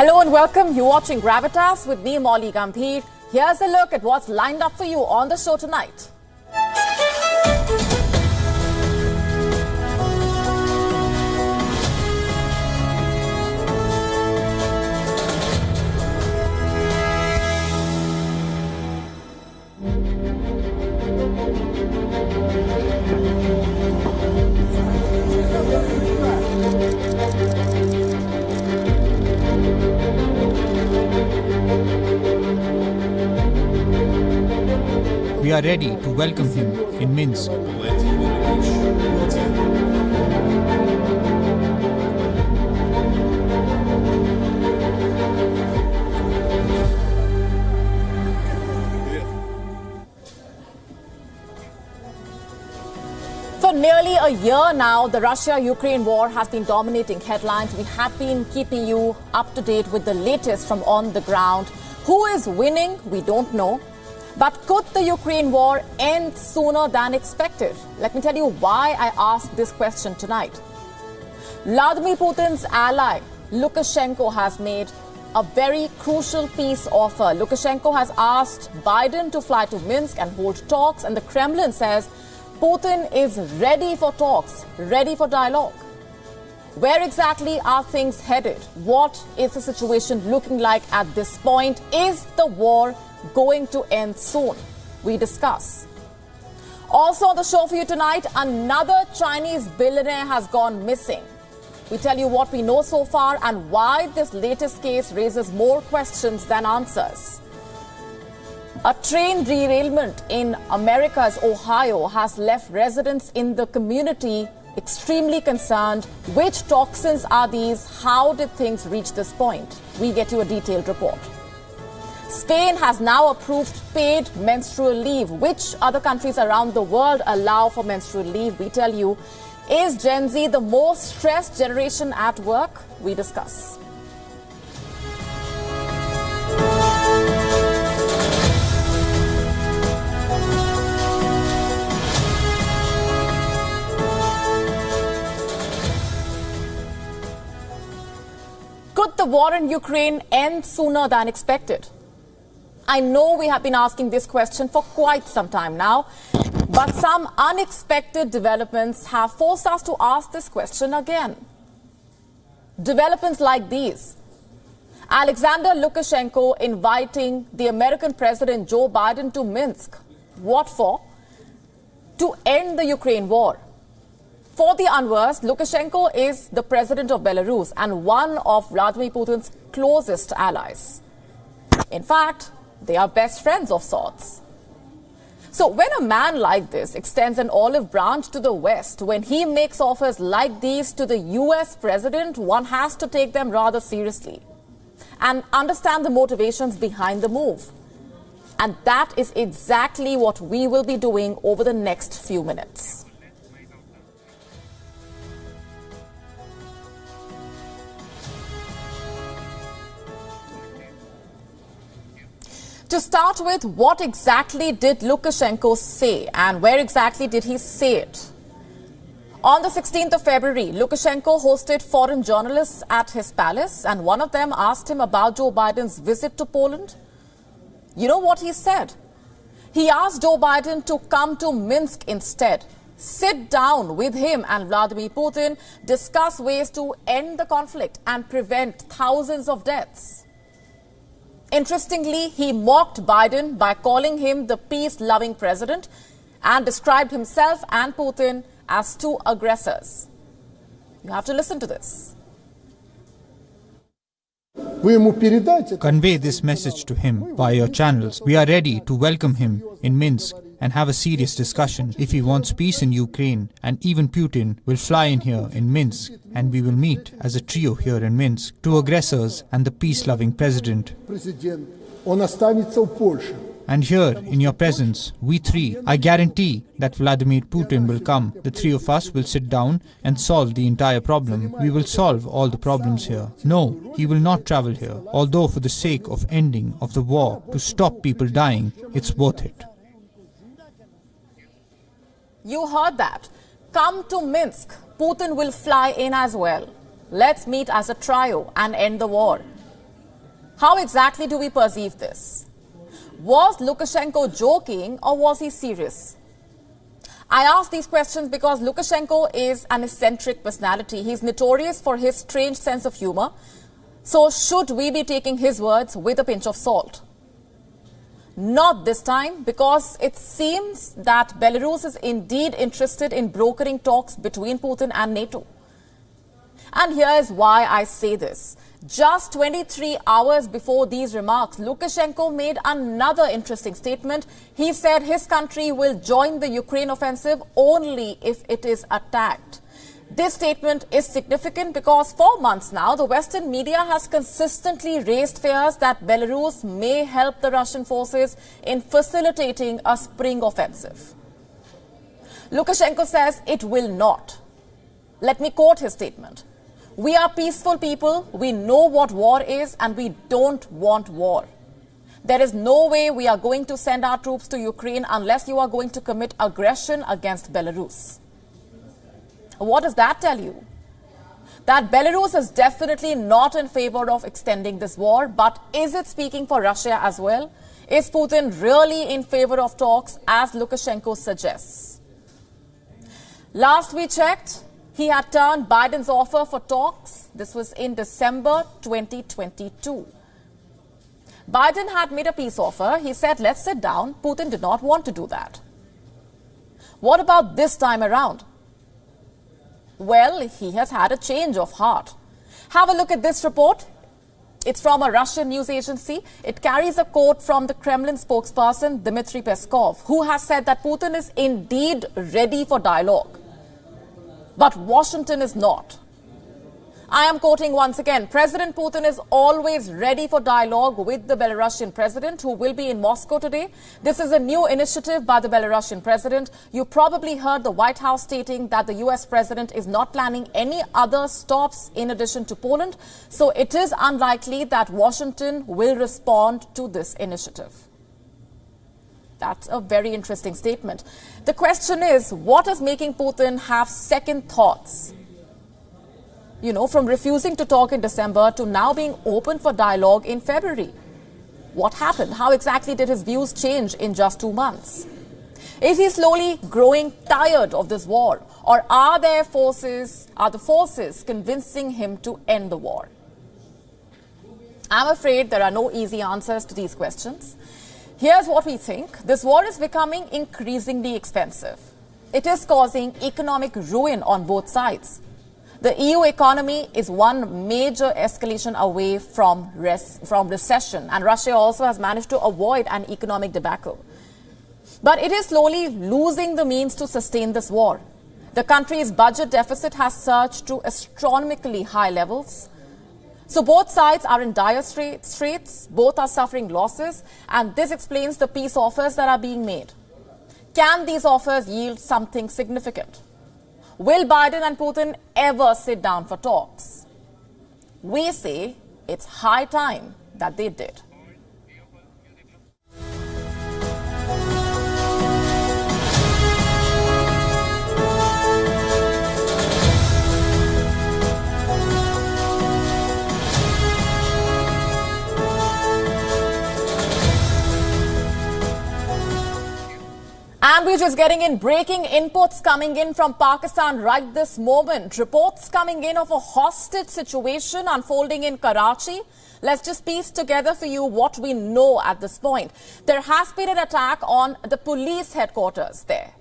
Hello and welcome. You're watching Gravitas with me, Molly Gambhir. Here's a look at what's lined up for you on the show tonight. We are ready to welcome him in Minsk. For nearly a year now, the Russia-Ukraine war has been dominating headlines. We have been keeping you up to date with the latest from on the ground. Who is winning? We don't know. But could the Ukraine war end sooner than expected? Let me tell you why I asked this question tonight. Vladimir Putin's ally, Lukashenko, has made a very crucial peace offer. Lukashenko has asked Biden to fly to Minsk and hold talks, and the Kremlin says Putin is ready for talks, ready for dialogue. Where exactly are things headed? What is the situation looking like at this point? Is the war going to end soon? We discuss. Also on the show for you tonight, another Chinese billionaire has gone missing. We tell you what we know so far and why this latest case raises more questions than answers. A train derailment in America's Ohio has left residents in the community extremely concerned. Which toxins are these? How did things reach this point? We get you a detailed report. Spain has now approved paid menstrual leave. Which other countries around the world allow for menstrual leave? We tell you. Is Gen Z the most stressed generation at work? We discuss. Could the war in Ukraine end sooner than expected? I know we have been asking this question for quite some time now, but some unexpected developments have forced us to ask this question again. Developments like these. Alexander Lukashenko inviting the American President Joe Biden to Minsk. What for? To end the Ukraine war. For the unversed, Lukashenko is the president of Belarus and one of Vladimir Putin's closest allies. In fact, they are best friends of sorts. So when a man like this extends an olive branch to the West, when he makes offers like these to the US president, one has to take them rather seriously and understand the motivations behind the move. And that is exactly what we will be doing over the next few minutes. To start with, what exactly did Lukashenko say and where exactly did he say it? On the 16th of February, Lukashenko hosted foreign journalists at his palace and one of them asked him about Joe Biden's visit to Poland. You know what he said? He asked Joe Biden to come to Minsk instead, sit down with him and Vladimir Putin, discuss ways to end the conflict and prevent thousands of deaths. Interestingly, he mocked Biden by calling him the peace-loving president and described himself and Putin as two aggressors. You have to listen to this. Convey this message to him via your channels. We are ready to welcome him in Minsk and have a serious discussion. If he wants peace in Ukraine, and even Putin will fly in here in Minsk, and we will meet as a trio here in Minsk, two aggressors and the peace-loving president. And here, in your presence, we three, I guarantee that Vladimir Putin will come. The three of us will sit down and solve the entire problem. We will solve all the problems here. No, he will not travel here. Although for the sake of ending of the war, to stop people dying, it's worth it. You heard that. Come to Minsk. Putin will fly in as well. Let's meet as a trio and end the war. How exactly do we perceive this? Was Lukashenko joking or was he serious? I ask these questions because Lukashenko is an eccentric personality. He's notorious for his strange sense of humor. So should we be taking his words with a pinch of salt? Not this time, because it seems that Belarus is indeed interested in brokering talks between Putin and NATO. And here is why I say this. Just 23 hours before these remarks, Lukashenko made another interesting statement. He said his country will join the Ukraine offensive only if it is attacked. This statement is significant because for months now, the Western media has consistently raised fears that Belarus may help the Russian forces in facilitating a spring offensive. Lukashenko says it will not. Let me quote his statement. We are peaceful people, we know what war is, and we don't want war. There is no way we are going to send our troops to Ukraine unless you are going to commit aggression against Belarus. What does that tell you? That Belarus is definitely not in favor of extending this war, but is it speaking for Russia as well? Is Putin really in favor of talks, as Lukashenko suggests? Last we checked, he had turned Biden's offer for talks. This was in December 2022. Biden had made a peace offer. He said, let's sit down. Putin did not want to do that. What about this time around? Well, he has had a change of heart. Have a look at this report. It's from a Russian news agency. It carries a quote from the Kremlin spokesperson, Dmitry Peskov, who has said that Putin is indeed ready for dialogue. But Washington is not. I am quoting once again, President Putin is always ready for dialogue with the Belarusian president, who will be in Moscow today. This is a new initiative by the Belarusian president. You probably heard the White House stating that the US president is not planning any other stops in addition to Poland. So it is unlikely that Washington will respond to this initiative. That's a very interesting statement. The question is, what is making Putin have second thoughts? You know, from refusing to talk in December to now being open for dialogue in February. What happened? How exactly did his views change in just 2 months? Is he slowly growing tired of this war? Or are the forces convincing him to end the war? I'm afraid there are no easy answers to these questions. Here's what we think. This war is becoming increasingly expensive. It is causing economic ruin on both sides. The EU economy is one major escalation away from recession, and Russia also has managed to avoid an economic debacle. But it is slowly losing the means to sustain this war. The country's budget deficit has surged to astronomically high levels. So both sides are in dire straits, both are suffering losses, and this explains the peace offers that are being made. Can these offers yield something significant? Will Biden and Putin ever sit down for talks? We say it's high time that they did. And we're just getting in breaking inputs coming in from Pakistan right this moment. Reports coming in of a hostage situation unfolding in Karachi. Let's just piece together for you what we know at this point. There has been an attack on the police headquarters there.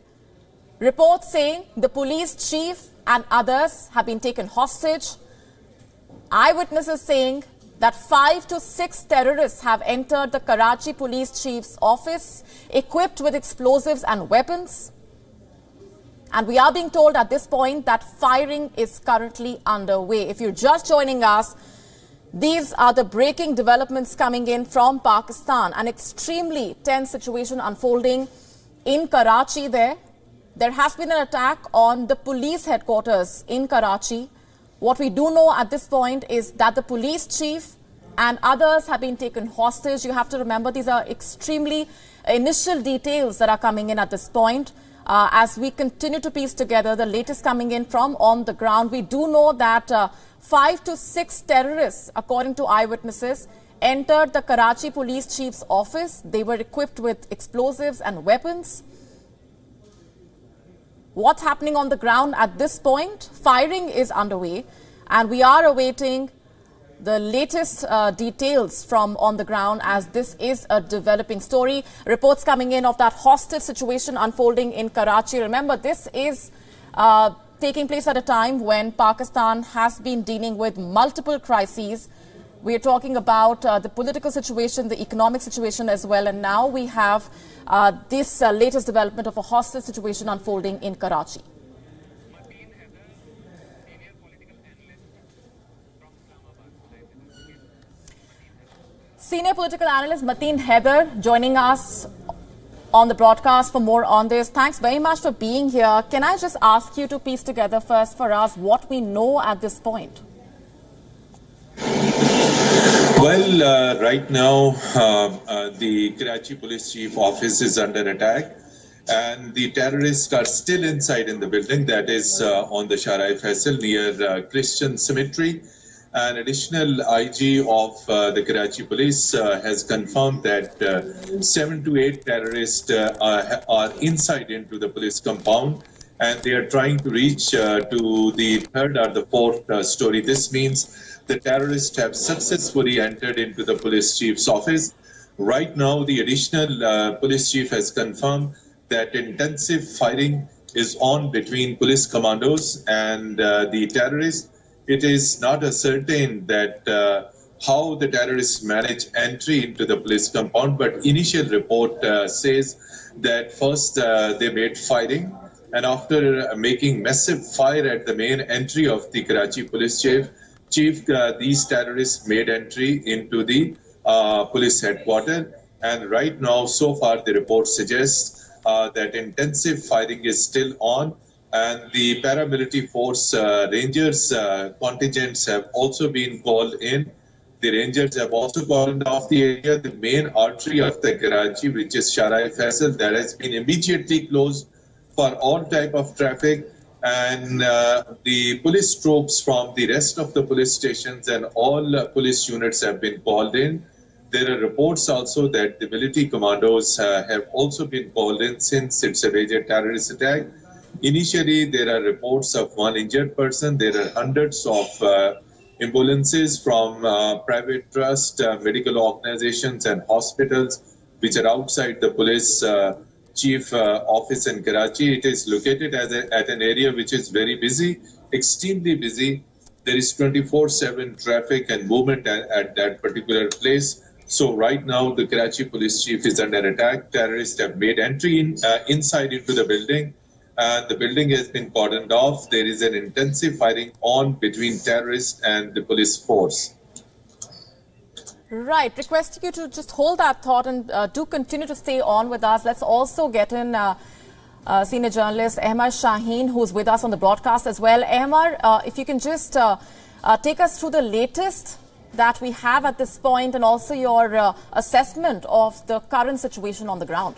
Reports saying the police chief and others have been taken hostage. Eyewitnesses saying that 5 to 6 terrorists have entered the Karachi police chief's office, equipped with explosives and weapons. And we are being told at this point that firing is currently underway. If you're just joining us, These are the breaking developments coming in from Pakistan. An extremely tense situation unfolding in Karachi there. There has been an attack on the police headquarters in Karachi. What we do know at this point is that the police chief and others have been taken hostage. You have to remember these are extremely initial details that are coming in at this point. As we continue to piece together the latest coming in from on the ground, we do know that 5 to 6 terrorists, according to eyewitnesses, entered the Karachi police chief's office. They were equipped with explosives and weapons. What's happening on the ground at this point? Firing is underway, and we are awaiting the latest details from on the ground, as this is a developing story. Reports coming in of that hostage situation unfolding in Karachi. Remember, this is taking place at a time when Pakistan has been dealing with multiple crises. We are talking about the political situation, the economic situation as well, and now we have this latest development of a hostage situation unfolding in Karachi. Senior political analyst Mateen Haider joining us on the broadcast for more on this. Thanks very much for being here. Can I just ask you to piece together first for us what we know at this point? Well, right now, the Karachi police chief office is under attack, and the terrorists are still inside in the building, that is on the Sharai Faisal near Christian Cemetery. An additional IG of the Karachi police has confirmed that 7 to 8 terrorists are inside into the police compound, and they are trying to reach to the third or the fourth story. This means the terrorists have successfully entered into the police chief's office. Right now, the additional police chief has confirmed that intensive firing is on between police commandos and the terrorists. It is not certain that how the terrorists manage entry into the police compound, but initial report says that first they made firing, and after making massive fire at the main entry of the Karachi police chief, these terrorists made entry into the police headquarters. And right now, so far, the report suggests that intensive firing is still on. And the paramilitary force Rangers contingents have also been called in. The Rangers have also called off the area. The main artery of the Karachi, which is Sharai Faisal, that has been immediately closed for all type of traffic. And the police troops from the rest of the police stations and all police units have been called in. There are reports also that the military commandos have also been called in since it's a major terrorist attack. Initially, there are reports of one injured person. There are hundreds of ambulances from private trust, medical organizations and hospitals, which are outside the police chief office in Karachi. It is located at an area which is very busy, extremely busy. There is 24/7 traffic and movement at that particular place. So right now, the Karachi police chief is under attack. Terrorists have made entry inside into the building. The building has been cordoned off. There is an intensive firing on between terrorists and the police force. Right. Requesting you to just hold that thought and do continue to stay on with us. Let's also get in senior journalist Ahmad Shaheen, who's with us on the broadcast as well. Ahmad, if you can just take us through the latest that we have at this point, and also your assessment of the current situation on the ground.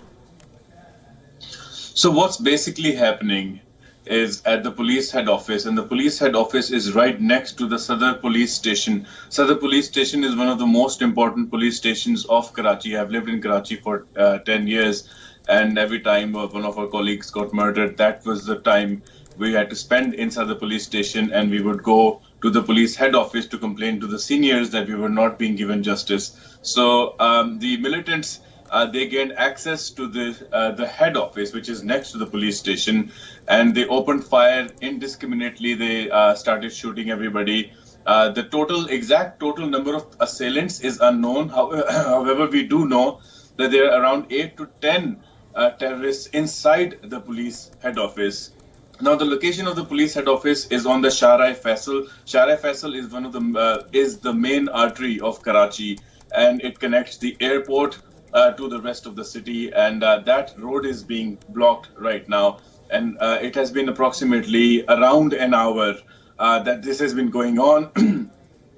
So what's basically happening is at the police head office, and the police head office is right next to the Sadr police station. Sadr police station is one of the most important police stations of Karachi. I've lived in Karachi for 10 years, and every time one of our colleagues got murdered, that was the time we had to spend inside the police station, and we would go to the police head office to complain to the seniors that we were not being given justice. So the militants, they gained access to the head office, which is next to the police station, and they opened fire indiscriminately. They started shooting everybody. The exact total number of assailants is unknown. However, we do know that there are around 8 to 10 terrorists inside the police head office. Now, the location of the police head office is on the Shahrai Faisal. Shahrai Faisal is one of the is the main artery of Karachi, and it connects the airport to the rest of the city. And that road is being blocked right now. And it has been approximately around an hour that this has been going on.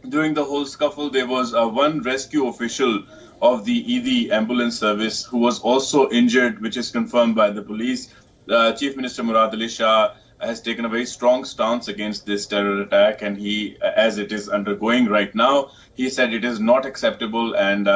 During the whole scuffle, there was one rescue official of the ED ambulance service who was also injured, which is confirmed by the police. Chief Minister Murad Ali Shah has taken a very strong stance against this terror attack, and he, as it is undergoing right now, he said it is not acceptable, and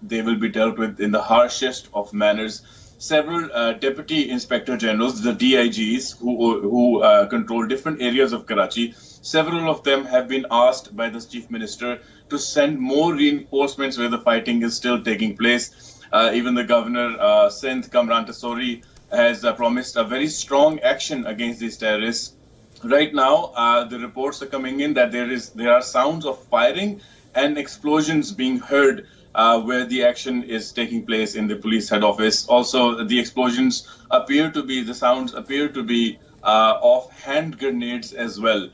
they will be dealt with in the harshest of manners. Several deputy inspector generals, the DIGs, who control different areas of Karachi, several of them have been asked by the chief minister to send more reinforcements where the fighting is still taking place. Even the governor, Sindh, Kamran Tasori, has promised a very strong action against these terrorists. Right now, the reports are coming in that there are sounds of firing and explosions being heard where the action is taking place in the police head office. Also, the explosions appear to be, the sounds appear to be of hand grenades as well.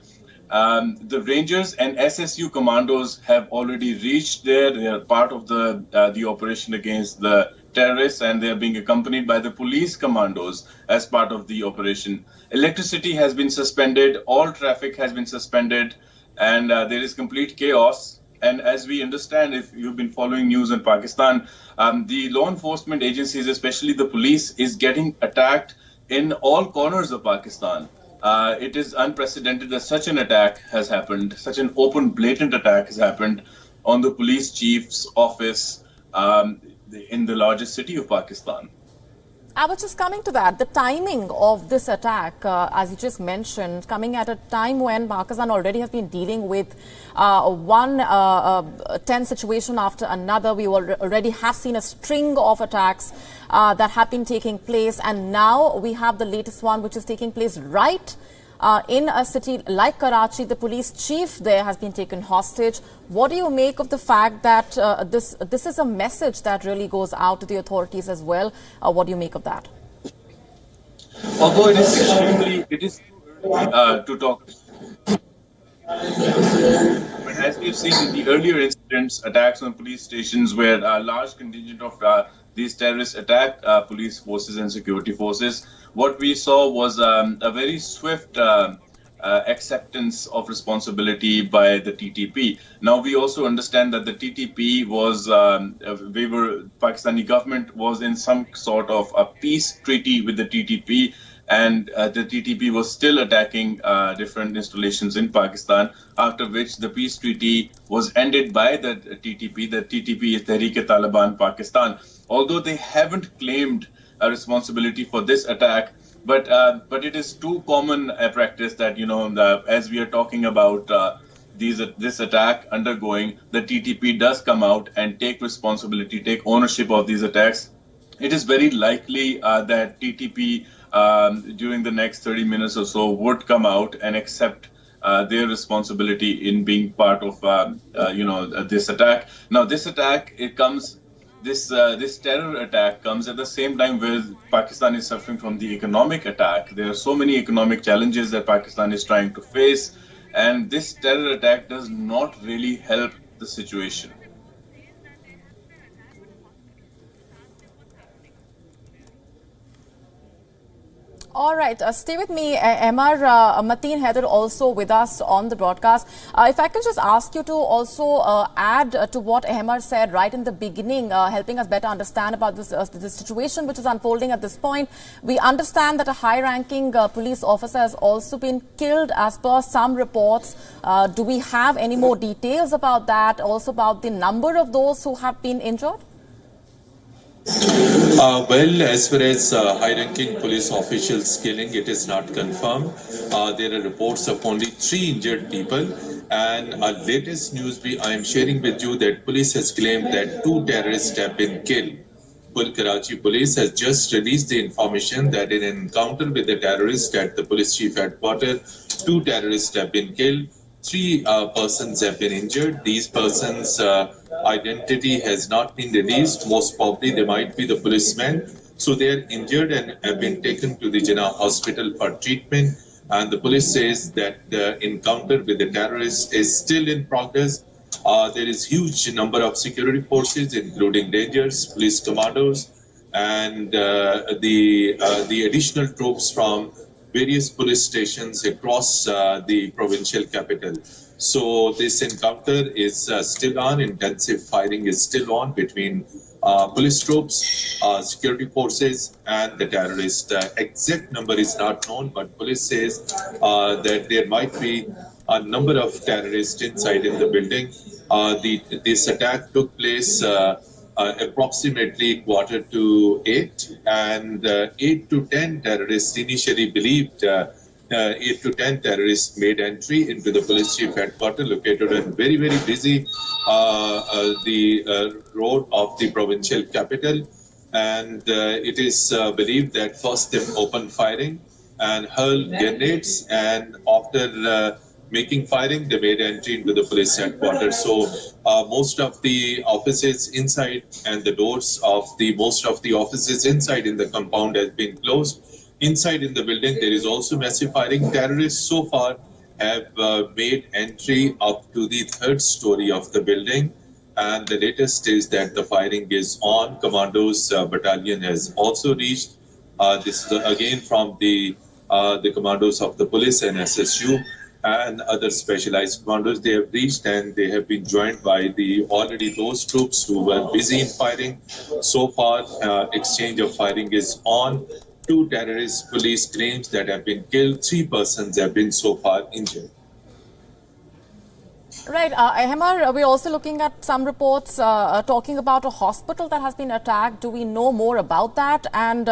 The Rangers and SSU commandos have already reached there. They are part of the operation against the terrorists, and they are being accompanied by the police commandos as part of the operation. Electricity has been suspended, all traffic has been suspended, and there is complete chaos. And as we understand, if you've been following news in Pakistan, the law enforcement agencies, especially the police, is getting attacked in all corners of Pakistan. It is unprecedented that such an attack has happened, such an open, blatant attack has happened on the police chief's office in the largest city of Pakistan. I was just coming to that. The timing of this attack, as you just mentioned, coming at a time when Pakistan already has been dealing with one tense situation after another. We already have seen a string of attacks that have been taking place, and now we have the latest one which is taking place right in a city like Karachi. The police chief there has been taken hostage. What do you make of the fact that this is a message that really goes out to the authorities as well? What do you make of that? Although it is too early to talk. But as we've seen in the earlier incidents, attacks on police stations where a large contingent of these terrorists attacked police forces and security forces, what we saw was a very swift acceptance of responsibility by the TTP. Now, we also understand that the TTP was, Pakistani government was in some sort of a peace treaty with the TTP, and the TTP was still attacking different installations in Pakistan, after which the peace treaty was ended by the TTP. The TTP is Tehreek-e-Taliban Pakistan. Although they haven't claimed a responsibility for this attack, but it is too common a practice that, as we are talking about this attack undergoing, the TTP does come out and take responsibility, take ownership of these attacks. It is very likely that TTP during the next 30 minutes or so would come out and accept their responsibility in being part of this attack. Now, this attack, this terror attack comes at the same time where Pakistan is suffering from the economic attack. There are so many economic challenges that Pakistan is trying to face, and this terror attack does not really help the situation. All right, stay with me. Emar, Mateen Haider also with us on the broadcast. If I could just ask you to also add to what Emar said right in the beginning, helping us better understand about this situation which is unfolding at this point. We understand that a high-ranking police officer has also been killed as per some reports. Do we have any more details about that? Also about the number of those who have been injured? Well, as far as high-ranking police officials killing, it is not confirmed. There are reports of only 3 injured people, and our latest news I am sharing with you that police has claimed that 2 terrorists have been killed. Karachi police has just released the information that in an encounter with the terrorists at the police chief headquarters, 2 terrorists have been killed. 3 persons have been injured. These persons' identity has not been released. Most probably they might be the policemen. So they are injured and have been taken to the Jinnah hospital for treatment. And the police says that the encounter with the terrorists is still in progress. There is huge number of security forces, including Rangers, police commandos, and the additional troops from various police stations across the provincial capital. So this encounter is still on. Intensive firing is still on between police troops, security forces, and the terrorists. The exact number is not known, but police says that there might be a number of terrorists inside in the building. This attack took place approximately 7:45, and 8 to 10 terrorists initially believed 8 to 10 terrorists made entry into the police chief headquarters located on very, very busy road of the provincial capital. And it is believed that first they opened firing and hurled grenades, and after making firing, they made entry into the police headquarters. So most of the offices inside and the doors of most of the offices inside in the compound has been closed. Inside in the building, there is also massive firing. Terrorists so far have made entry up to the 3rd story of the building. And the latest is that the firing is on. Commandos battalion has also reached. This is again from the commandos of the police and SSU and other specialized commandos. They have reached, and they have been joined by those troops who were busy in firing. So far, exchange of firing is on. 2 terrorist police claims that have been killed. 3 persons have been so far injured. Right. Ahmar, we're also looking at some reports talking about a hospital that has been attacked. Do we know more about that? And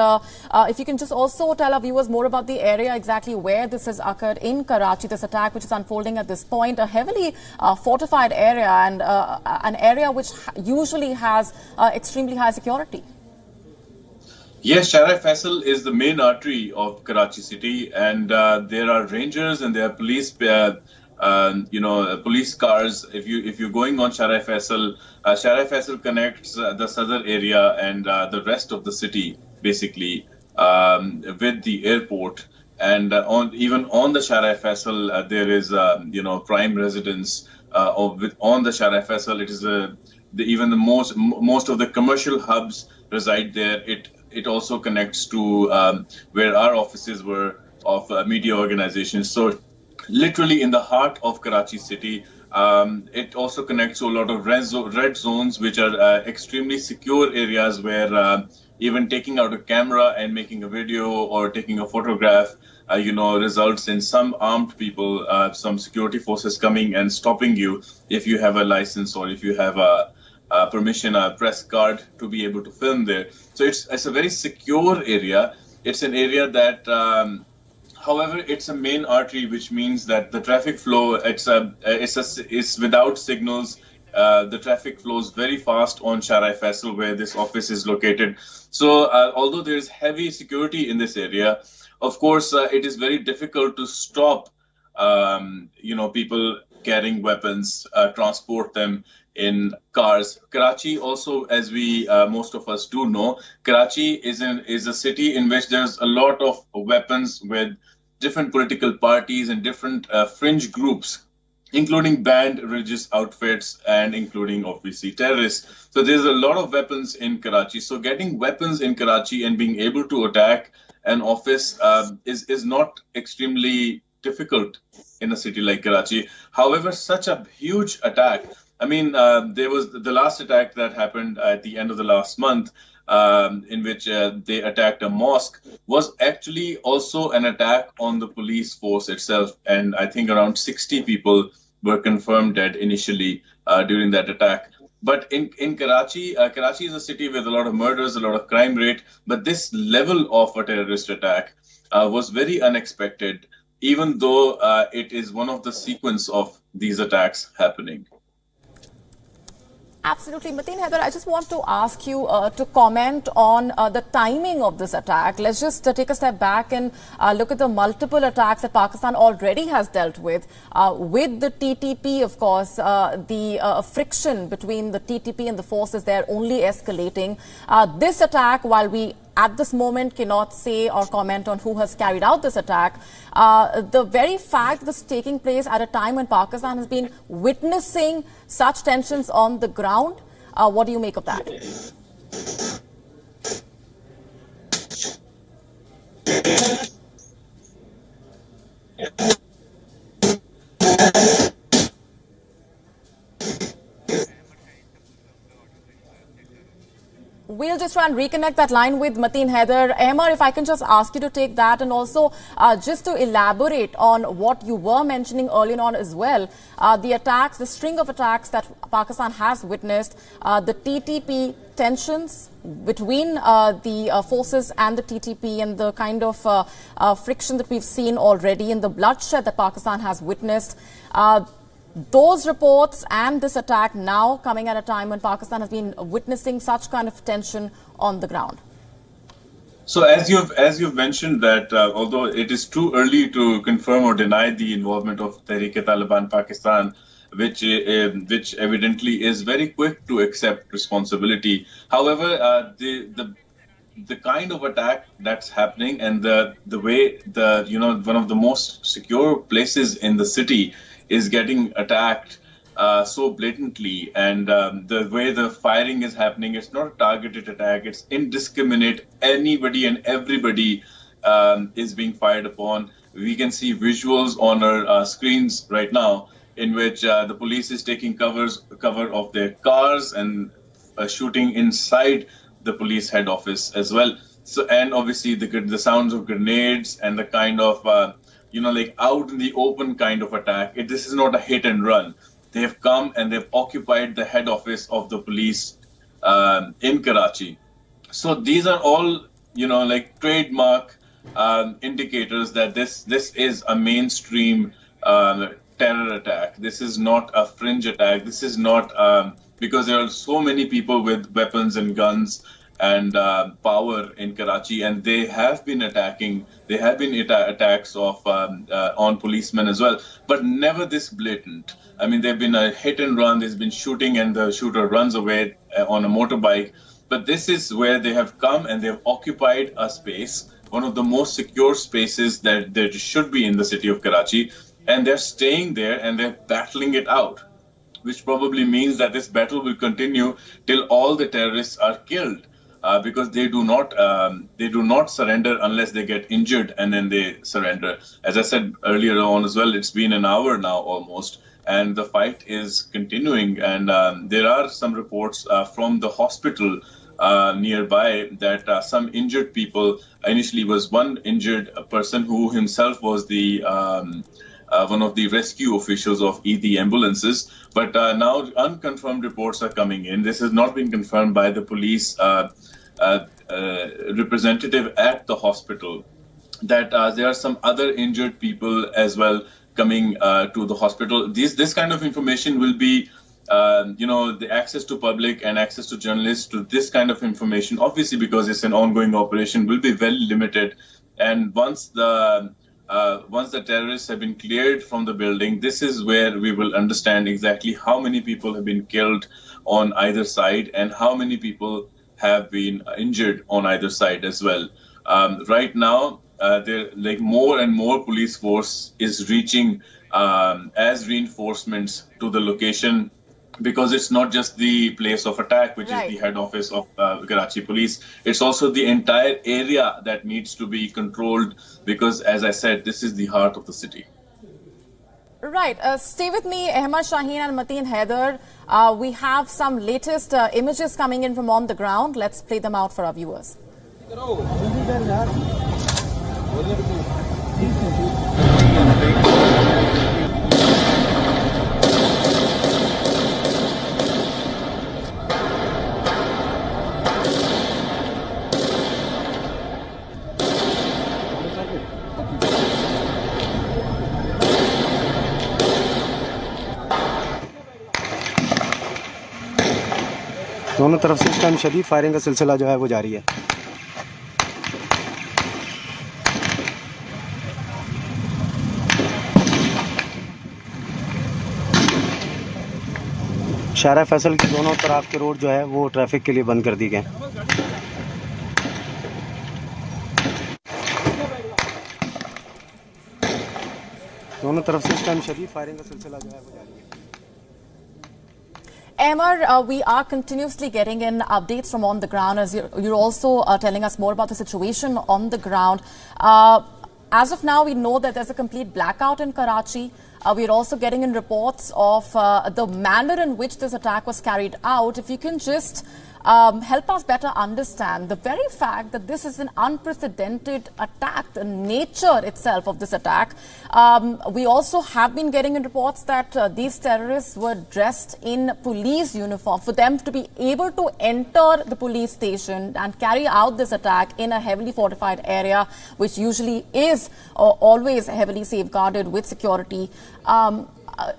if you can just also tell our viewers more about the area exactly where this has occurred in Karachi, this attack which is unfolding at this point, a heavily fortified area and an area which usually has extremely high security. Yes, Shara Faisal is the main artery of Karachi city, and there are rangers and there are police, police cars. If you're going on Shara Faisal connects the southern area and the rest of the city basically with the airport. And even on the Shara Faisal, there is prime residence on the Shara Faisal. It is even the most of the commercial hubs reside there. It also connects to where our offices were of media organizations. So literally in the heart of Karachi city. It also connects to a lot of red zones, which are extremely secure areas where even taking out a camera and making a video or taking a photograph, results in some armed people, some security forces coming and stopping you if you have a license or if you have a permission, a press card to be able to film there. So it's a very secure area. It's an area that, however, it's a main artery, which means that the traffic flow, it's without signals. The traffic flows very fast on Shara Faisal, where this office is located. So although there is heavy security in this area, of course, it is very difficult to stop, people carrying weapons, transport them in cars. Karachi also, as we most of us do know, Karachi is a city in which there's a lot of weapons with different political parties and different fringe groups, including banned religious outfits and including obviously terrorists. So there's a lot of weapons in Karachi. So getting weapons in Karachi and being able to attack an office is not extremely difficult in a city like Karachi. However, such a huge attack. I mean, there was the last attack that happened at the end of the last month, in which they attacked a mosque, was actually also an attack on the police force itself. And I think around 60 people were confirmed dead initially during that attack. But in Karachi, Karachi is a city with a lot of murders, a lot of crime rate. But this level of a terrorist attack was very unexpected, even though it is one of the sequence of these attacks happening. Absolutely. Mateen Haider, I just want to ask you to comment on the timing of this attack. Let's just take a step back and look at the multiple attacks that Pakistan already has dealt with the TTP, of course. The friction between the TTP and the forces there only escalating. This attack, while we at this moment cannot say or comment on who has carried out this attack. The very fact this is taking place at a time when Pakistan has been witnessing such tensions on the ground, what do you make of that? We'll just try and reconnect that line with Mateen Haider. Ahmar, if I can just ask you to take that, and also just to elaborate on what you were mentioning earlier on as well, the attacks, the string of attacks that Pakistan has witnessed, the TTP tensions between the forces and the TTP, and the kind of friction that we've seen already, and the bloodshed that Pakistan has witnessed. Those reports and this attack now coming at a time when Pakistan has been witnessing such kind of tension on the ground. So as you've mentioned that although it is too early to confirm or deny the involvement of Tehreek-e-Taliban Pakistan, which evidently is very quick to accept responsibility. However, the kind of attack that's happening, and the way one of the most secure places in the city is getting attacked so blatantly, and the way the firing is happening, it's not a targeted attack, it's indiscriminate. Anybody and everybody is being fired upon. We can see visuals on our screens right now in which the police is taking cover of their cars and shooting inside the police head office as well. So, and obviously the sounds of grenades and the kind of like out in the open kind of attack. This is not a hit and run. They have come and they've occupied the head office of the police in Karachi. So these are all, like trademark indicators that this is a mainstream terror attack. This is not a fringe attack. This is not because there are so many people with weapons and guns and power in Karachi, and they have been attacking. There have been attacks of on policemen as well, but never this blatant. I mean, there've been a hit and run. There's been shooting, and the shooter runs away on a motorbike. But this is where they have come and they've occupied a space, one of the most secure spaces that there should be in the city of Karachi, and they're staying there and they're battling it out, which probably means that this battle will continue till all the terrorists are killed. Because they do not surrender unless they get injured, and then they surrender. As I said earlier on as well, it's been an hour now almost, and the fight is continuing. And there are some reports from the hospital nearby that some injured people, initially was one injured person who himself was the one of the rescue officials of the ambulances. But now unconfirmed reports are coming in. This has not been confirmed by the police representative at the hospital, that there are some other injured people as well coming to the hospital. This kind of information will be, the access to public and access to journalists to this kind of information, obviously because it's an ongoing operation, will be very limited. And once the terrorists have been cleared from the building, this is where we will understand exactly how many people have been killed on either side and how many people have been injured on either side as well. Right now, more and more police force is reaching as reinforcements to the location, because it's not just the place of attack, which is the head office of Karachi police. It's also the entire area that needs to be controlled, because, as I said, this is the heart of the city. Right. Stay with me, Ahmad Shaheen and Mateen Haider. We have some latest images coming in from on the ground. Let's play them out for our viewers. दोनों तरफ से इस time शदीद firing का सिलसिला जो है वो जारी है। शारा फैसल के दोनों तरफ के रोड जो है वो ट्रैफिक के लिए बंद कर दी गए। दोनों तरफ से इस टाइम शदीद फायरिंग का सिलसिला जो है वो जारी है। Emma, we are continuously getting in updates from on the ground as you're also telling us more about the situation on the ground. As of now, we know that there's a complete blackout in Karachi. We're also getting in reports of the manner in which this attack was carried out. If you can just help us better understand the very fact that this is an unprecedented attack, the nature itself of this attack. We also have been getting in reports that these terrorists were dressed in police uniform. For them to be able to enter the police station and carry out this attack in a heavily fortified area, which usually is always heavily safeguarded with security.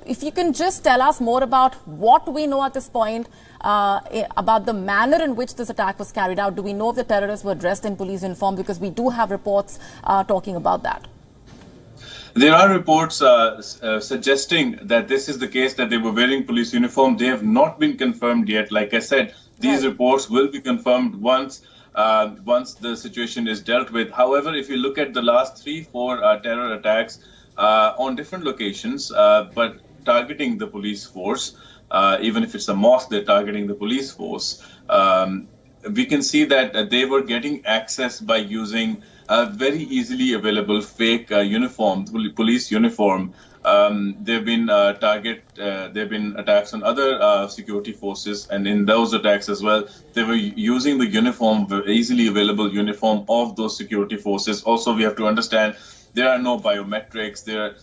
If you can just tell us more about what we know at this point about the manner in which this attack was carried out. Do we know if the terrorists were dressed in police uniform? Because we do have reports talking about that. There are reports suggesting that this is the case, that they were wearing police uniform. They have not been confirmed yet. Like I said, these reports will be confirmed once the situation is dealt with. However, if you look at the last 3-4 terror attacks on different locations, but targeting the police force, even if it's a mosque, they're targeting the police force. We can see that they were getting access by using a very easily available fake uniform, police uniform. There've been attacks on other security forces, and in those attacks as well, they were using the uniform, easily available uniform of those security forces. Also, we have to understand there are no biometrics. There,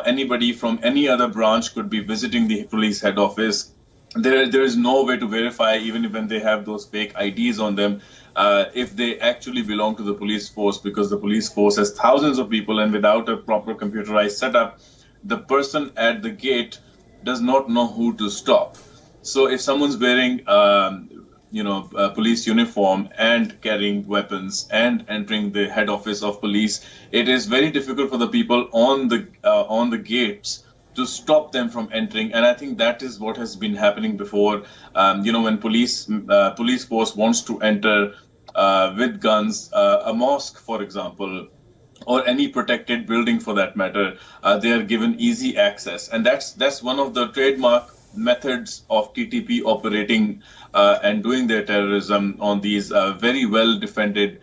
anybody from any other branch could be visiting the police head office. There is no way to verify, even when they have those fake IDs on them, if they actually belong to the police force, because the police force has thousands of people, and without a proper computerized setup, the person at the gate does not know who to stop. So if someone's wearing a police uniform and carrying weapons and entering the head office of police, it is very difficult for the people on the gates to stop them from entering. And I think that is what has been happening before. When police force wants to enter with guns, a mosque, for example, or any protected building for that matter, they are given easy access. And that's one of the trademark methods of TTP operating and doing their terrorism on these very well defended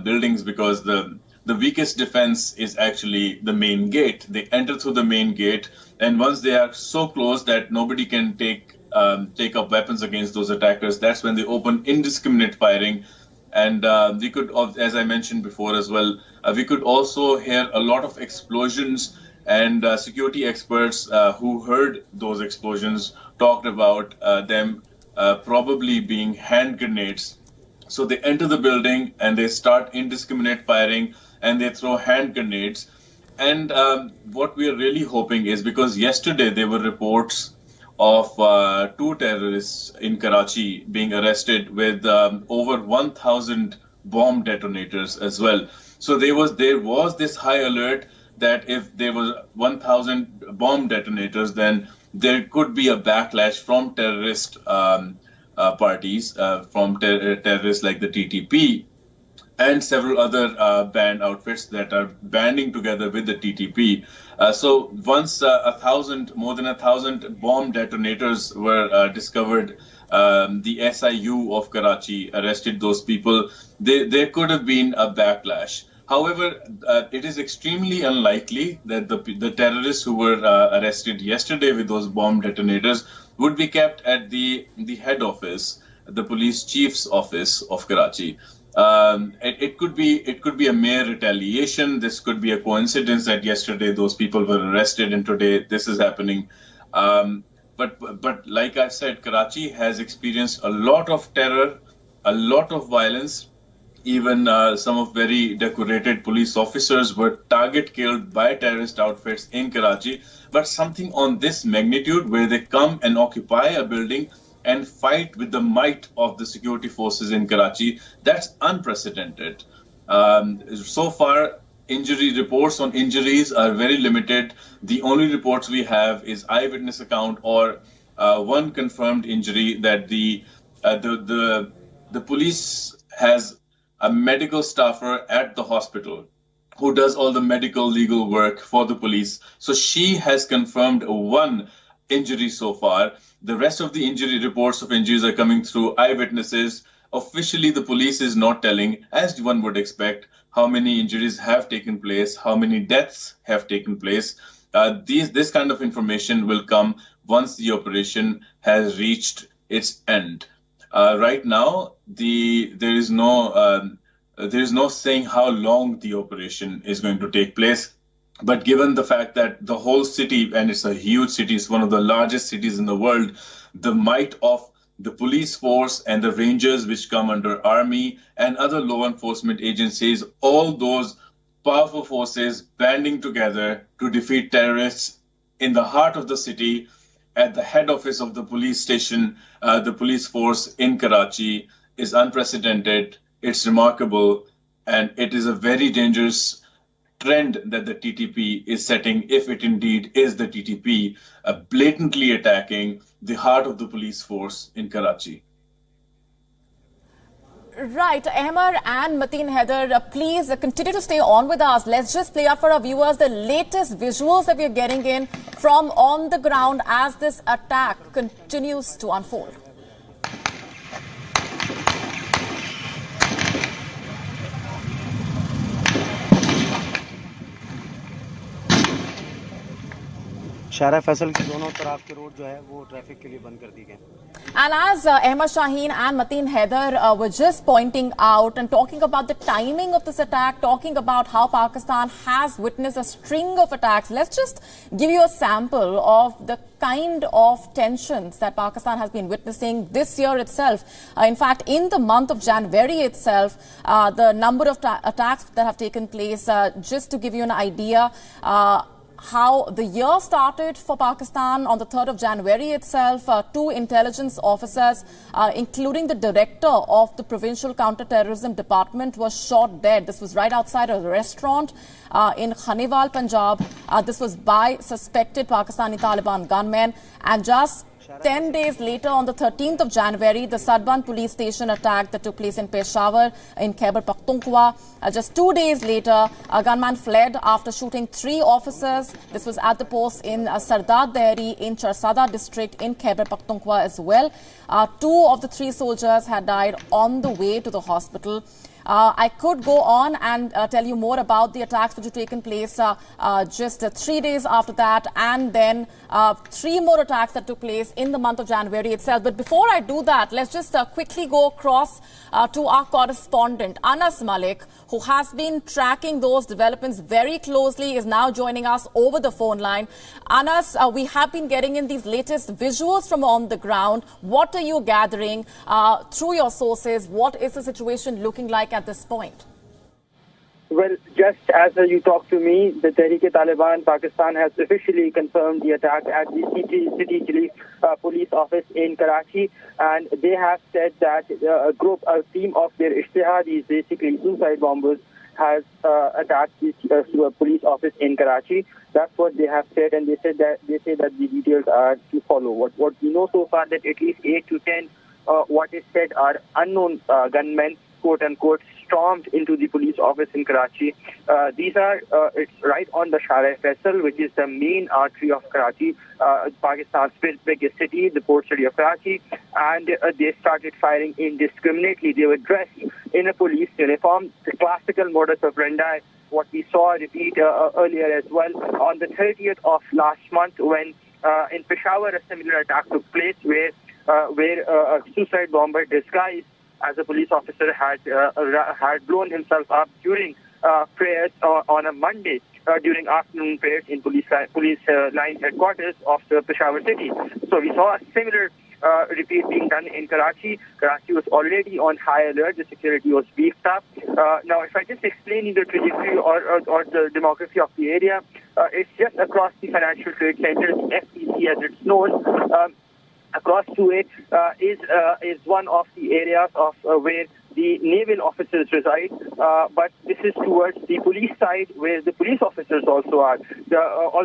buildings, because the weakest defense is actually the main gate. They enter through the main gate, and once they are so close that nobody can take up weapons against those attackers, that's when they open indiscriminate firing. And we could, as I mentioned before as well, we could also hear a lot of explosions, and security experts who heard those explosions talked about them probably being hand grenades. So they enter the building and they start indiscriminate firing, and they throw hand grenades. And what we are really hoping is, because yesterday there were reports of 2 terrorists in Karachi being arrested with over 1,000 bomb detonators as well. So there was this high alert that if there were 1,000 bomb detonators, then there could be a backlash from terrorist parties, from terrorists like the TTP and several other band outfits that are banding together with the TTP. So once more than 1,000 bomb detonators were discovered, the SIU of Karachi arrested those people. There could have been a backlash. However, it is extremely unlikely that the terrorists who were arrested yesterday with those bomb detonators would be kept at the head office, the police chief's office of Karachi. It could be a mere retaliation. This could be a coincidence that yesterday those people were arrested and today this is happening. But like I said, Karachi has experienced a lot of terror, a lot of violence. Even some of very decorated police officers were target killed by terrorist outfits in Karachi. But something on this magnitude, where they come and occupy a building and fight with the might of the security forces in Karachi, that's unprecedented. So far, reports on injuries are very limited. The only reports we have is eyewitness account or one confirmed injury that the police has a medical staffer at the hospital who does all the medical legal work for the police. So she has confirmed one injury so far. The rest of the injury reports of injuries are coming through eyewitnesses. Officially, the police is not telling, as one would expect, how many injuries have taken place, how many deaths have taken place. This kind of information will come once the operation has reached its end. Right now, there is no saying how long the operation is going to take place. But given the fact that the whole city, and it's a huge city, it's one of the largest cities in the world, the might of the police force and the rangers which come under army and other law enforcement agencies, all those powerful forces banding together to defeat terrorists in the heart of the city, at the head office of the police station, the police force in Karachi, is unprecedented. It's remarkable, and it is a very dangerous trend that the TTP is setting, if it indeed is the TTP, blatantly attacking the heart of the police force in Karachi. Right, Ahmad and Mateen Haider, please continue to stay on with us. Let's just play out for our viewers the latest visuals that we're getting in from on the ground as this attack continues to unfold. शारा फैसल के दोनों तरफ के road जो है वो traffic के लिए बंद कर दी गए. And as Ahmad Shaheen and Mateen Haider were just pointing out and talking about the timing of this attack, talking about how Pakistan has witnessed a string of attacks, let's just give you a sample of the kind of tensions that Pakistan has been witnessing this year itself. In fact, in the month of January itself, the number of attacks that have taken place, just to give you an idea, how the year started for Pakistan on the 3rd of January itself. Two intelligence officers, including the director of the Provincial Counter-Terrorism Department, was shot dead. This was right outside a restaurant in Khanewal, Punjab. This was by suspected Pakistani Taliban gunmen. And just 10 days later, on the 13th of January, the Sadban police station attack that took place in Peshawar in Khyber Pakhtunkhwa. Just 2 days later, a gunman fled after shooting 3 officers. This was at the post in Sardar Dehri in Charsada district in Khyber Pakhtunkhwa as well. 2 of the 3 soldiers had died on the way to the hospital. I could go on and tell you more about the attacks which have taken place just 3 days after that, and then 3 more attacks that took place in the month of January itself. But before I do that, let's just quickly go across to our correspondent, Anas Malik, who has been tracking those developments very closely, is now joining us over the phone line. Anas, we have been getting in these latest visuals from on the ground. What are you gathering through your sources? What is the situation looking like at this point? Well, just as you talked to me, the Tehreek-e-Taliban Pakistan has officially confirmed the attack at the city chief police office in Karachi, and they have said that a team of their ishtihadis, basically suicide bombers, has attacked this police office in Karachi. That's what they have said, and they say that the details are to follow. What we know so far, that at least 8 to 10 what is said are unknown gunmen, quote unquote, stormed into the police office in Karachi. These are, it's right on the Shara Faisal, which is the main artery of Karachi, Pakistan's biggest city, the port city of Karachi, and they started firing indiscriminately. They were dressed in a police uniform, the classical modus operandi, what we saw repeat earlier as well. On the 30th of last month, when in Peshawar a similar attack took place, where a suicide bomber disguised as a police officer had blown himself up during prayers on a Monday, during afternoon prayers in police line headquarters of the Peshawar city. So we saw a similar repeat being done in Karachi. Karachi was already on high alert. The security was beefed up. Now, if I just explain the trajectory or the demography of the area, it's just across the financial trade centers, FTC as it's known. Across to it is one of the areas of where the naval officers reside, but this is towards the police side, where the police officers also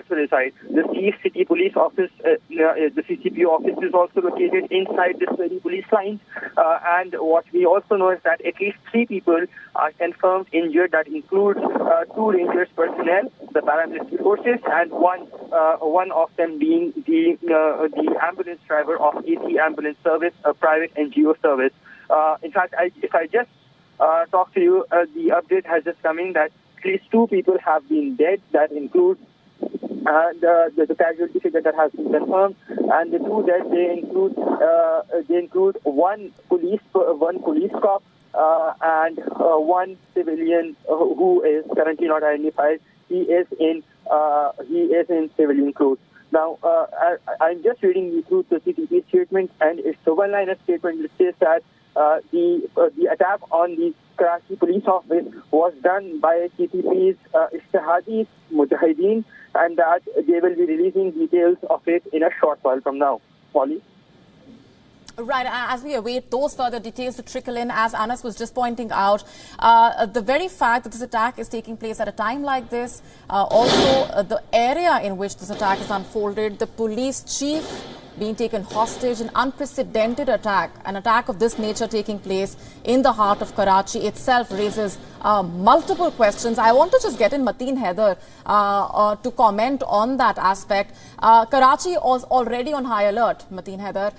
reside. The Chief City Police Office, the CCPO office, is also located inside this very police line. And what we also know is that at least 3 people are confirmed injured. That includes 2 Rangers personnel, the paramilitary forces, and one of them being the ambulance driver of AC Ambulance Service, a private NGO service. In fact, if I just talk to you, the update has just come in that at least 2 people have been dead. That includes the casualty figure that has been confirmed, and the 2 dead they include one police cop and one civilian who is currently not identified. He is in civilian clothes. Now, I'm just reading you through the CTP statement, and it's a one-liner statement that says that the attack on the Karachi police office was done by CTP's Ishtihadi Mujahideen, and that they will be releasing details of it in a short while from now. Polly? Right, as we await those further details to trickle in, as Anas was just pointing out, the very fact that this attack is taking place at a time like this, also the area in which this attack is unfolded, the police chief being taken hostage, an unprecedented attack, an attack of this nature taking place in the heart of Karachi itself raises multiple questions. I want to just get in Mateen Haider to comment on that aspect. Karachi was already on high alert, Mateen Haider.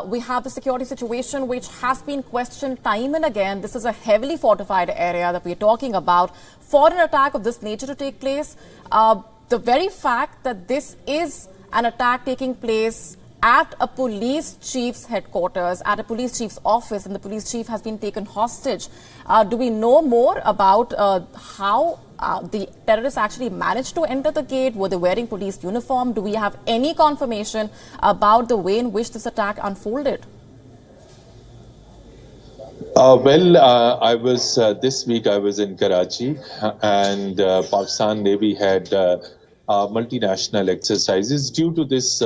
We have the security situation which has been questioned time and again. This is a heavily fortified area that we're talking about. For an attack of this nature to take place, the very fact that this is an attack taking place at a police chief's headquarters, at a police chief's office, and the police chief has been taken hostage. Do we know more about how the terrorists actually managed to enter the gate? Were they wearing police uniform? Do we have any confirmation about the way in which this attack unfolded? I was this week I was in Karachi, and Pakistan Navy had multinational exercises. Due to this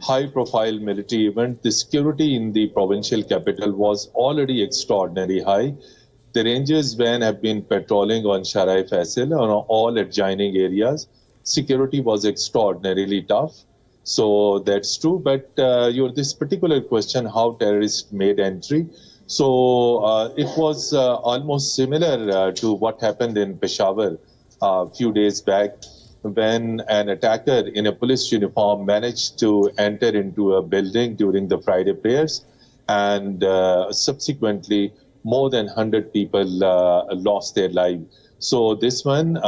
high-profile military event, the security in the provincial capital was already extraordinarily high. The Rangers van have been patrolling on Sharai Faisal on all adjoining areas. Security was extraordinarily tough. So that's true. But this particular question, how terrorists made entry. So it was almost similar to what happened in Peshawar a few days back, when an attacker in a police uniform managed to enter into a building during the Friday prayers, and subsequently more than 100 people lost their life. So this one,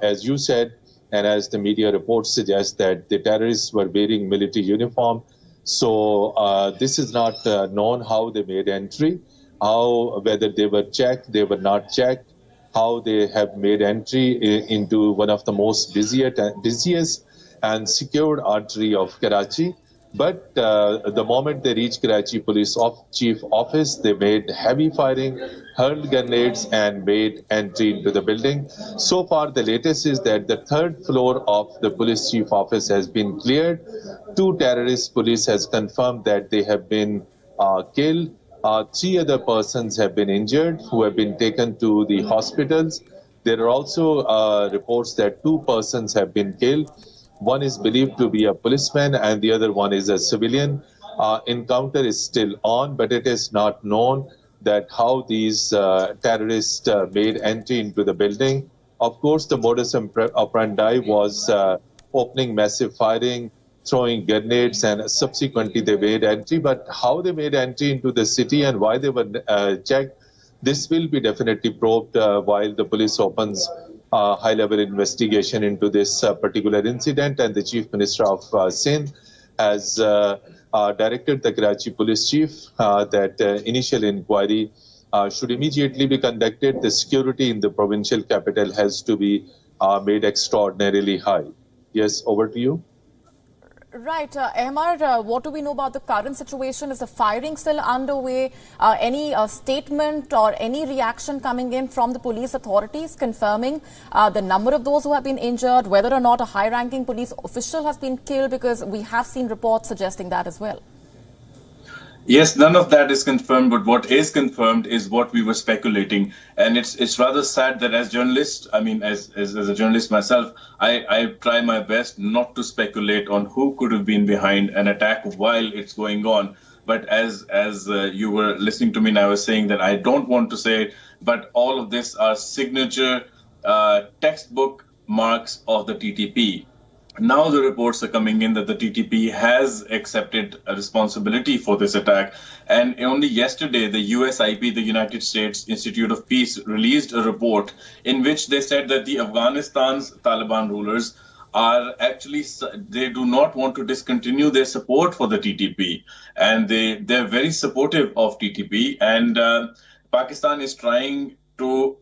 as you said, and as the media reports suggest, that the terrorists were wearing military uniform. So this is not known how they made entry, whether they were checked, they were not checked, how they have made entry into one of the most busiest and secured artery of Karachi. But the moment they reached Karachi Police Chief Office, they made heavy firing, hurled grenades, and made entry into the building. So far, the latest is that the 3rd floor of the Police Chief Office has been cleared. 2 terrorist police has confirmed that they have been killed. 3 other persons have been injured who have been taken to the hospitals. There are also reports that 2 persons have been killed. One is believed to be a policeman and the other one is a civilian. Encounter is still on, but it is not known that how these terrorists made entry into the building. Of course, the modus operandi was opening massive firing, throwing grenades, and subsequently they made entry. But how they made entry into the city and why they were checked, this will be definitely probed while the police opens high-level investigation into this particular incident. And the Chief Minister of Sindh has directed the Karachi Police Chief that initial inquiry should immediately be conducted. The security in the provincial capital has to be made extraordinarily high. Yes, over to you. Right. Ahmad, what do we know about the current situation? Is the firing still underway? Any statement or any reaction coming in from the police authorities confirming the number of those who have been injured, whether or not a high-ranking police official has been killed? Because we have seen reports suggesting that as well. Yes, none of that is confirmed, but what is confirmed is what we were speculating. And it's rather sad that as journalists, I mean, as a journalist myself, I try my best not to speculate on who could have been behind an attack while it's going on. But as you were listening to me and I was saying that I don't want to say it, but all of this are signature textbook marks of the TTP. Now the reports are coming in that the TTP has accepted a responsibility for this attack. And only yesterday, the USIP, the United States Institute of Peace, released a report in which they said that the Afghanistan's Taliban rulers are actually, they do not want to discontinue their support for the TTP. And they're very supportive of TTP. And Pakistan is trying to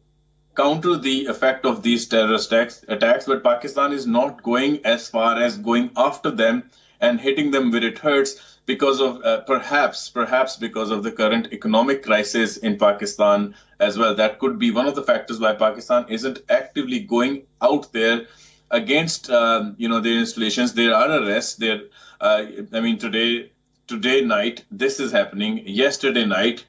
counter the effect of these terrorist attacks, but Pakistan is not going as far as going after them and hitting them where it hurts because of perhaps because of the current economic crisis in Pakistan as well. That could be one of the factors why Pakistan isn't actively going out there against their installations. There are arrests. Today night this is happening. Yesterday night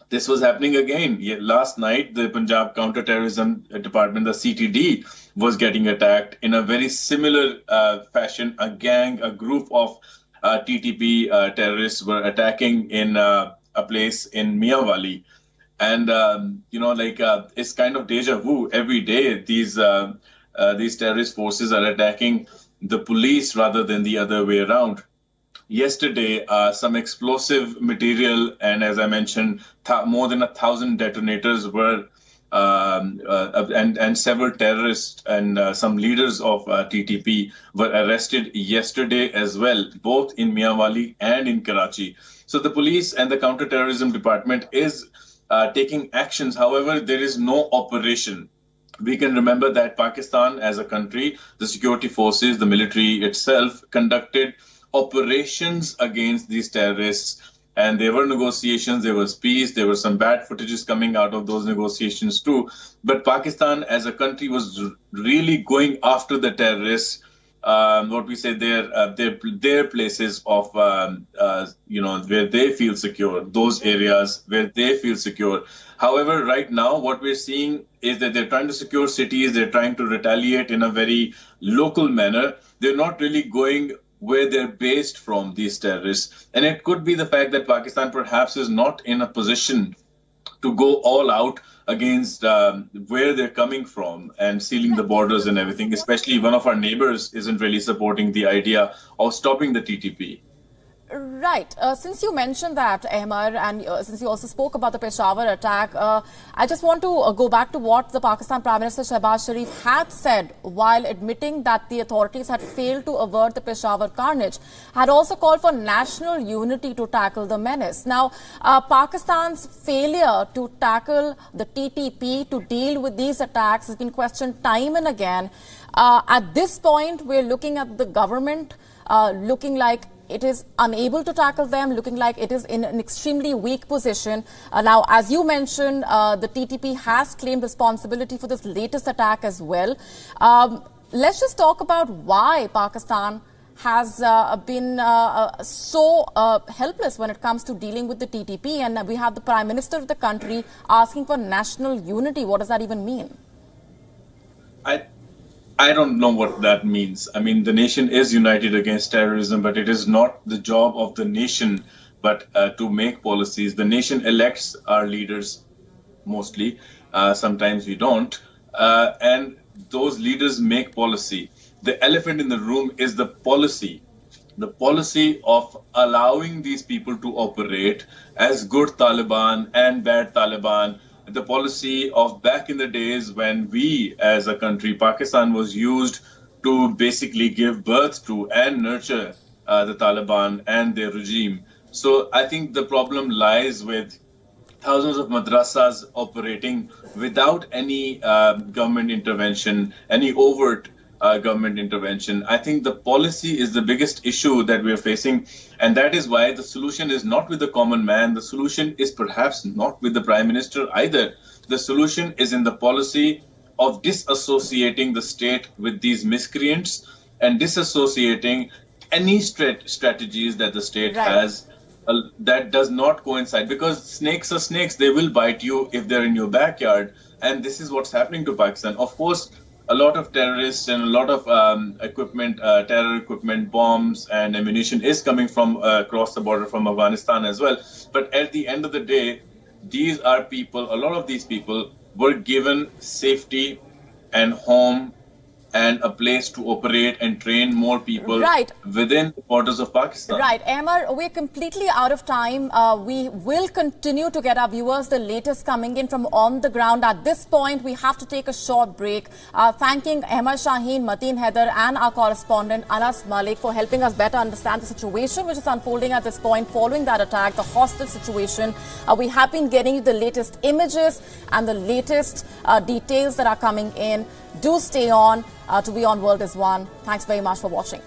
this was happening again. Last night, the Punjab Counter-Terrorism Department, the CTD, was getting attacked in a very similar fashion. A group of TTP terrorists were attacking in a place in Miawali. And, it's kind of deja vu. Every day, these terrorist forces are attacking the police rather than the other way around. Yesterday, some explosive material and, as I mentioned, more than 1,000 detonators were, and several terrorists and some leaders of TTP were arrested yesterday as well, both in Miawali and in Karachi. So the police and the counterterrorism department is taking actions. However, there is no operation. We can remember that Pakistan as a country, the security forces, the military itself conducted operations against these terrorists, and there were negotiations, there was peace, there were some bad footages coming out of those negotiations too. But Pakistan as a country was really going after the terrorists, their places of, where they feel secure, those areas where they feel secure. However, right now, what we're seeing is that they're trying to secure cities, they're trying to retaliate in a very local manner. They're not really going where they're based from, these terrorists. And it could be the fact that Pakistan perhaps is not in a position to go all out against where they're coming from and sealing the borders and everything, especially one of our neighbors isn't really supporting the idea of stopping the TTP. Right. Since you mentioned that, Ahmad, and since you also spoke about the Peshawar attack, I just want to go back to what the Pakistan Prime Minister Shehbaz Sharif had said while admitting that the authorities had failed to avert the Peshawar carnage, had also called for national unity to tackle the menace. Now, Pakistan's failure to tackle the TTP, to deal with these attacks, has been questioned time and again. At this point, we're looking at the government looking like it is unable to tackle them, looking like it is in an extremely weak position. Now, as you mentioned, the TTP has claimed responsibility for this latest attack as well. Let's just talk about why Pakistan has been so helpless when it comes to dealing with the TTP. And we have the Prime Minister of the country asking for national unity. What does that even mean? I don't know what that means. I mean, the nation is united against terrorism, but it is not the job of the nation but to make policies. The nation elects our leaders mostly. Sometimes we don't. And those leaders make policy. The elephant in the room is the policy of allowing these people to operate as good Taliban and bad Taliban. The policy of back in the days when we as a country, Pakistan, was used to basically give birth to and nurture the Taliban and their regime. So I think the problem lies with thousands of madrasas operating without any government intervention, any overt government intervention. I think the policy is the biggest issue that we're facing, and that is why the solution is not with the common man. The solution is perhaps not with the Prime Minister either. The solution is in the policy of disassociating the state with these miscreants and disassociating any strategies that the state has that does not coincide, because snakes are snakes. They will bite you if they're in your backyard, and this is what's happening to Pakistan. Of course, a lot of terrorists and a lot of terror equipment, bombs and ammunition is coming from across the border from Afghanistan as well. But at the end of the day, these are people, a lot of these people were given safety and home and a place to operate and train more people within the borders of Pakistan. Right. Amar, we're completely out of time. We will continue to get our viewers the latest coming in from on the ground. At this point, we have to take a short break. Thanking Amar Shaheen, Mateen Haider and our correspondent Anas Malik for helping us better understand the situation which is unfolding at this point following that attack, the hostage situation. We have been getting you the latest images and the latest details that are coming in. Do stay on. To WION World is One. Thanks very much for watching.